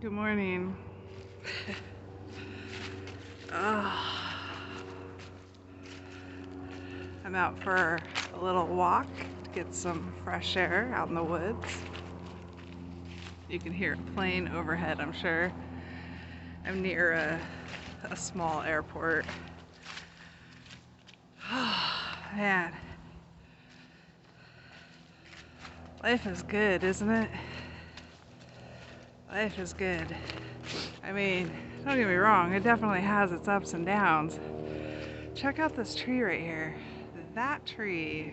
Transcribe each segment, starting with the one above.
Good morning. I'm out for a little walk to get some fresh air out in the woods. You can hear a plane overhead, I'm sure. I'm near a small airport. Man, life is good, isn't it? Life is good. I mean, don't get me wrong, it definitely has its ups and downs. Check out this tree right here. That tree,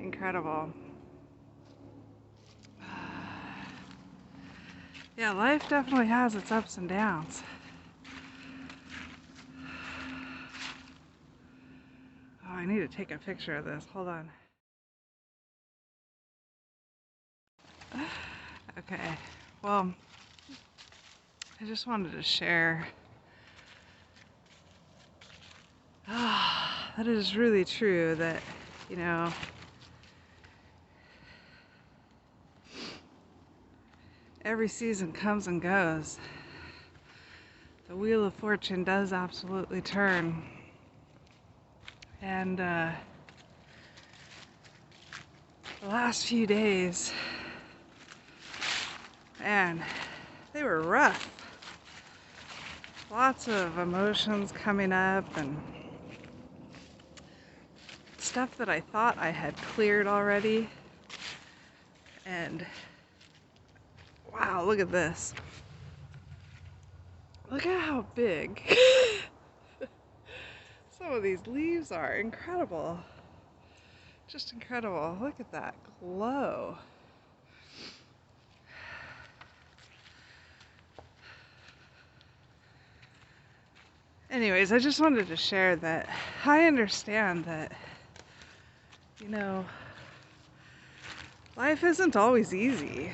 incredible. Yeah, life definitely has its ups and downs. Oh, I need to take a picture of this. Hold on. Okay, well, I just wanted to share that it is really true that, you know, every season comes and goes. The wheel of fortune does absolutely turn. And the last few days, man, they were rough. Lots of emotions coming up and stuff that I thought I had cleared already. And wow, look at this. Look at how big some of these leaves are. Incredible. Just incredible. Look at that glow. Anyways, I just wanted to share that I understand that, you know, life isn't always easy.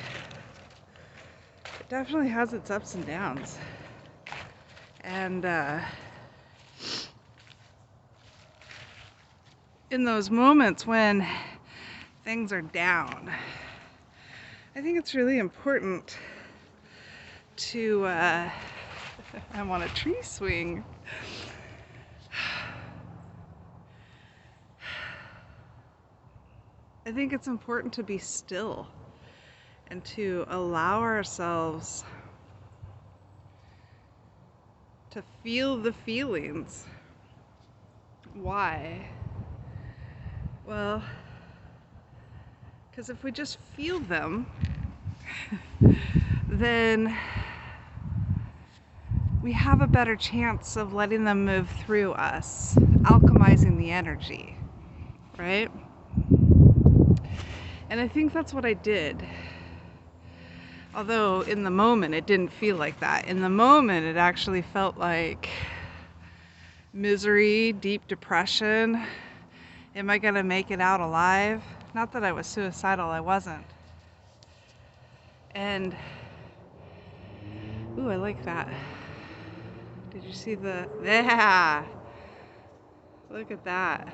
It definitely has its ups and downs. And in those moments when things are down, I think it's really important to I'm on a tree swing. I think it's important to be still and to allow ourselves to feel the feelings. Why? Well, because if we just feel them, then we have a better chance of letting them move through us, alchemizing the energy, right? And I think that's what I did. Although in the moment it didn't feel like that. In the moment it actually felt like misery, deep depression. Am I gonna make it out alive? Not that I was suicidal, I wasn't. And, ooh, I like that. Did you see the, yeah, look at that.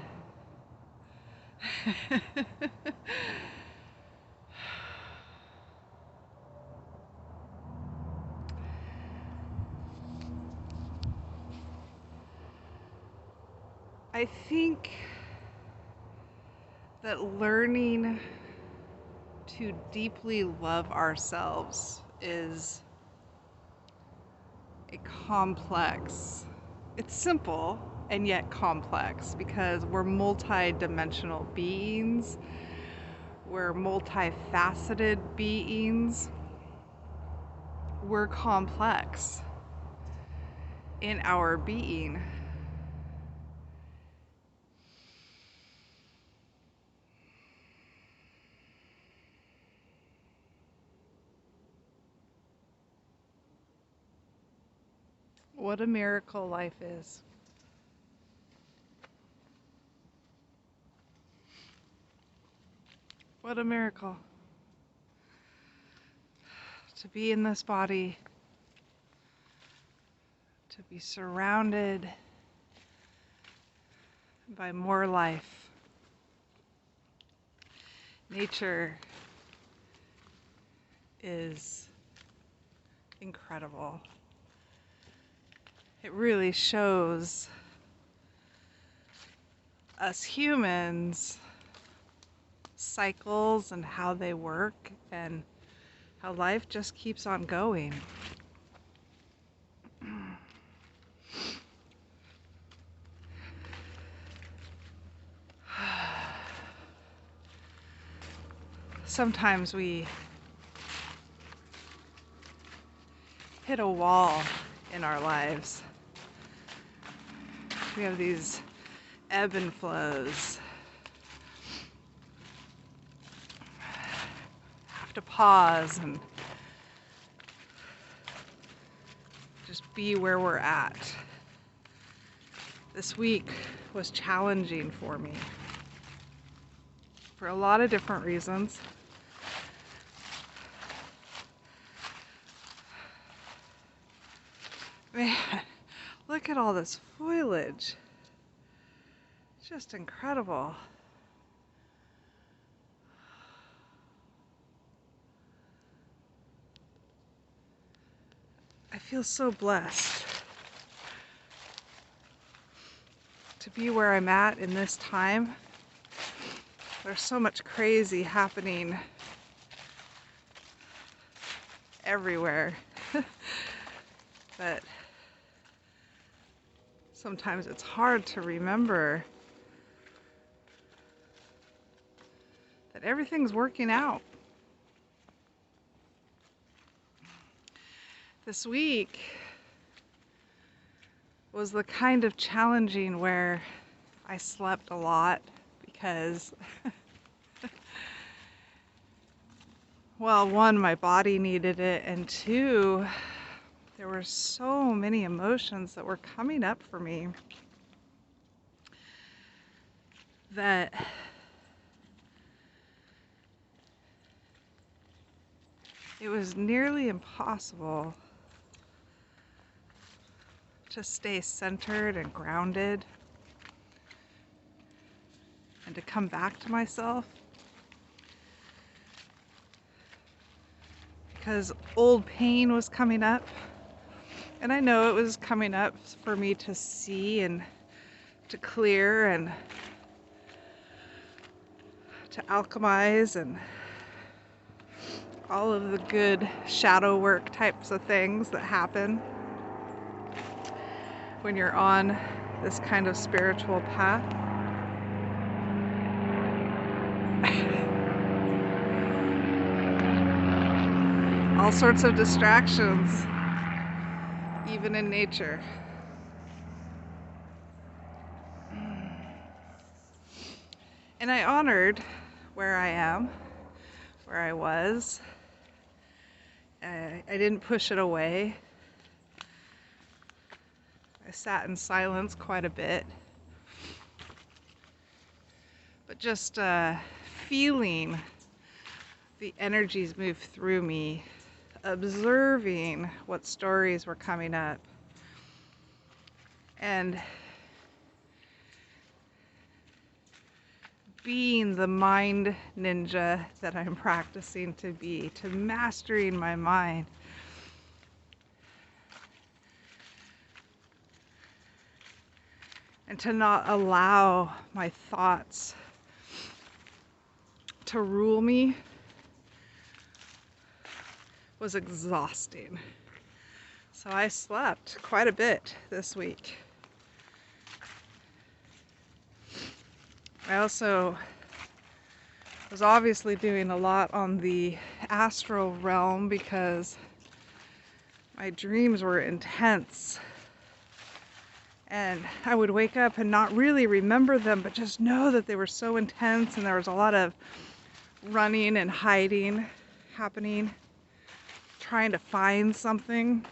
I think that learning to deeply love ourselves is a complex, it's simple and yet complex because we're multi-dimensional beings, we're multifaceted beings, we're complex in our being. What a miracle life is. What a miracle to be in this body, to be surrounded by more life. Nature is incredible. It really shows us humans cycles and how they work and how life just keeps on going. Sometimes we hit a wall in our lives. We have these ebb and flows. Have to pause and just be where we're at. This week was challenging for me for a lot of different reasons. Man, look at all this foliage. It's just incredible. I feel so blessed to be where I'm at in this time. There's so much crazy happening everywhere. But sometimes it's hard to remember that everything's working out. This week was the kind of challenging where I slept a lot because, well, one, my body needed it, and two, there were so many emotions that were coming up for me that it was nearly impossible to stay centered and grounded and to come back to myself, because old pain was coming up, and I know it was coming up for me to see and to clear and to alchemize and all of the good shadow work types of things that happen when you're on this kind of spiritual path. All sorts of distractions, even in nature. And I honored where I am, where I was. I didn't push it away. I sat in silence quite a bit. But just feeling the energies move through me, observing what stories were coming up, and being the mind ninja that I'm practicing to be, to mastering my mind. And to not allow my thoughts to rule me was exhausting. So I slept quite a bit this week. I also was obviously doing a lot on the astral realm because my dreams were intense. And I would wake up and not really remember them, but just know that they were so intense, and there was a lot of running and hiding happening, trying to find something.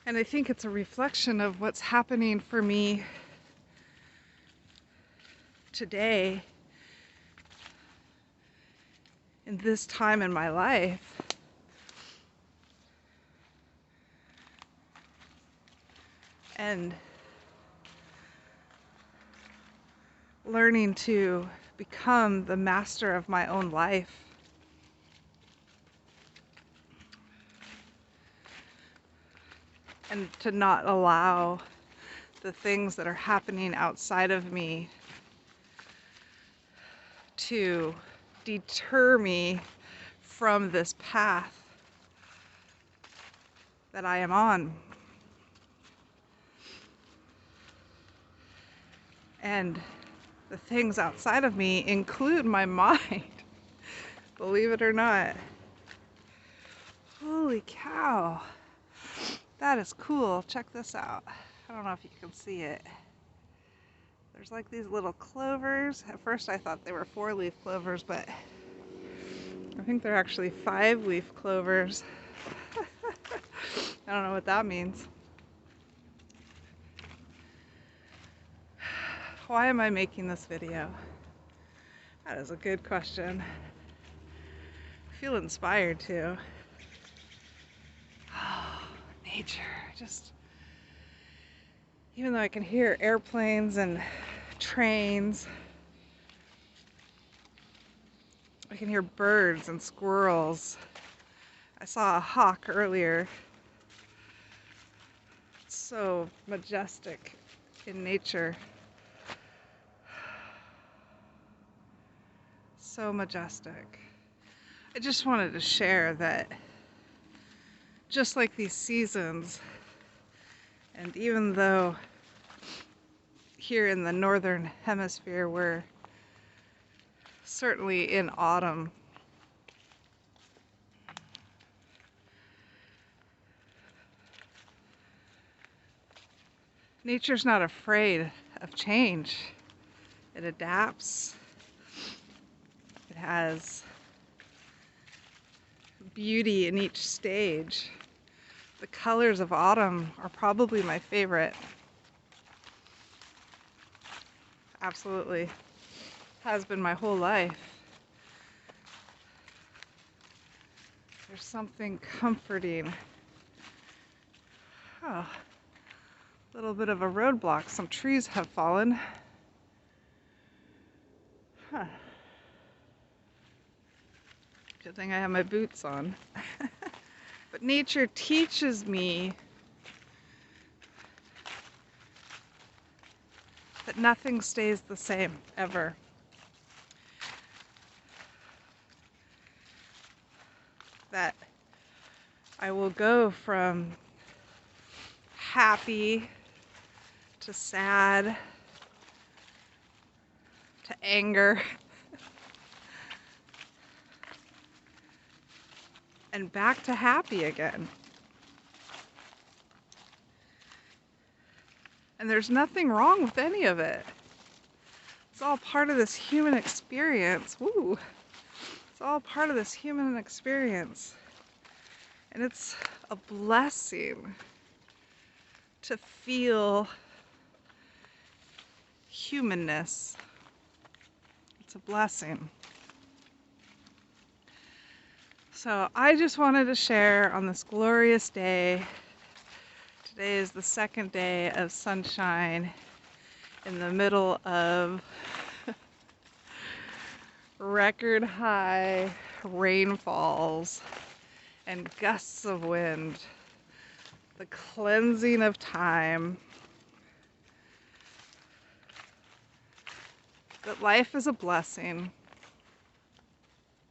And I think it's a reflection of what's happening for me today in this time in my life. And learning to become the master of my own life. and to not allow the things that are happening outside of me to deter me from this path that I am on. And the things outside of me include my mind, believe it or not. Holy cow, that is cool. Check this out. I don't know if you can see it. There's like these little clovers. At first I thought they were 4-leaf clovers, but I think they're actually 5-leaf clovers. I don't know what that means. Why am I making this video? That is a good question. I feel inspired too. Oh, nature. Even though I can hear airplanes and trains, I can hear birds and squirrels. I saw a hawk earlier. It's so majestic in nature. So majestic. I just wanted to share that just like these seasons, and even though here in the northern hemisphere we're certainly in autumn, nature's not afraid of change. It adapts. It has beauty in each stage. The colors of autumn are probably my favorite. Absolutely. Has been my whole life. There's something comforting. Oh, a little bit of a roadblock. Some trees have fallen. Huh. Good thing I have my boots on. But nature teaches me that nothing stays the same, ever. That I will go from happy to sad to anger and back to happy again. And there's nothing wrong with any of it. It's all part of this human experience. Woo! It's all part of this human experience. And it's a blessing to feel humanness. It's a blessing. So I just wanted to share on this glorious day. Today is the second day of sunshine in the middle of record high rainfalls and gusts of wind. The cleansing of time. That life is a blessing.